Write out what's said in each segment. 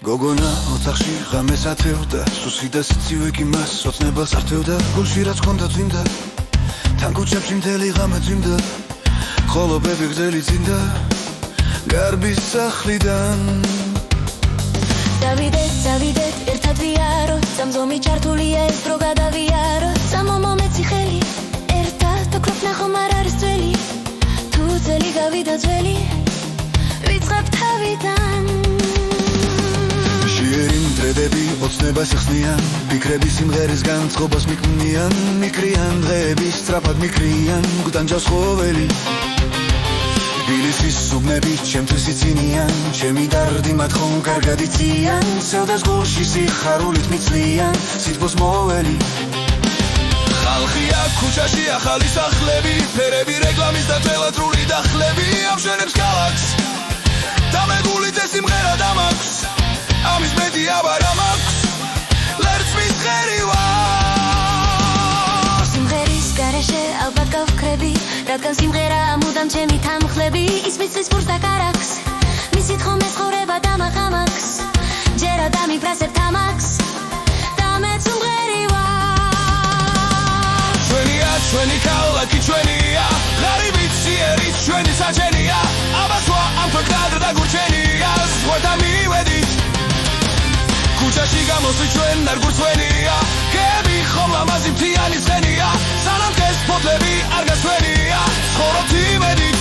გოგონა ოთახში ღამეს ათევდა სუსი და სიცივე კი მას ოცნებას ართევდა გულში რაც ჰქონდა წინდა თან ქუჩებში მთელი ღამე წვიმდა ხოლო ბები გრძელი წინდა გარბის სახლიდან დავიდეთ ერთად ვიარო სამზომი ჩართულია ეს დრო გადავიარო სამომომეცი ხელი ერთად ოქროს ნახომ არ არის ძველი თუ ძველი გავიდა ძველი ვიწყებ თავიდან ჟიერი მტრედები ოცნებას იხსნიან ფიქრები სიმღერის განწყობას მიკვნიან მიკრიან დღეები სწრაფად მიკრიან გვდანჯავს ხოველი თბილისის სუბნები ჩემთვის იცინიან ჩემი დარდი მათ ხომ კარგად იციან სევდას გულში სიხარულით მიცლიან სითბოს მოველი ხალხია ქუჩაში ახალი სახლები ფერები რეკლამის და თელათრული დახლები ამშვენებს ქალაქს და მეგულით ეს სიმღერა დამაქვს ამის მეტი აბარ ამაქვს ლერწმის ხერი ვარ სიმღერის გარეშე ალბათ გავხრები რადგან სიმღერა მუდამ ჩემი თამხლები ისმის სისხლს და კარაქს მისით ხომ ესხორება დამახამაქვს ჯერა დამიფრასებ თამაქს და მეც სიმღერი ვარ ჩვენი ქალაქი ჩვენია ღარიბიც სიერიც ჩვენი საჩენია აბასვა ამ ქვეყნად დაგურჩენია სხვათა მივედით ქუჩაში გამოსვი ჩვენ არ გურცვენია გები ხომ ლამაზი მთიანი ცხენია სანამ დღეს ფოთლები არ გასვენია ცხოვრობთ იმედით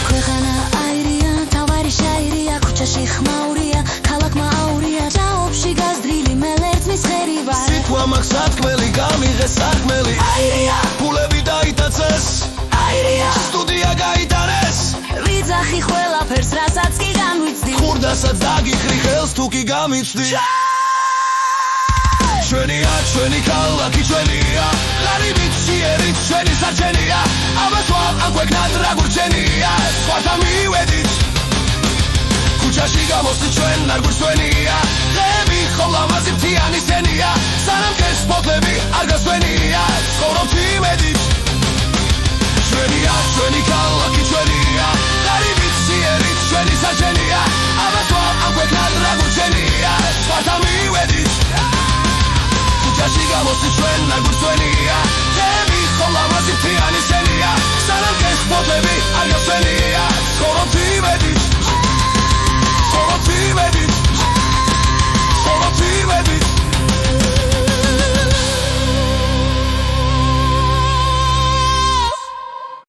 ქვეყანა აირია თავარი შაირია ქუჩაში ხმაურია ქალაქმა აურია ჭაობში გაზრდილი მე ლერწმის ხერი ვარ სიტყვა მაქვს სათქმელი გამიღეს საქმელი აირია ფულები დაიტაცეს აირია სტუდია გაიტანეს ვიძახი ყველაფერს რასაც კი განვიცდი ხურდასაც დაგიხრი ხელს თუ კი გამიცდი ჩვენი ქალაქი ჩვენია ღარიბიც სიერიც ჩვენი საჩენია აბასვა ამ ქვეყნად რა გურჩენია სხვათა მივედით ქუჩაში გამოსვი ჩვენ არ გურცვენია დღეები ხომ ლამაზი მთიანი სცენია სანამ დღეს ფოთლები არ გასვენია ცხოვრობთ იმედით ჩვენი ქალაქი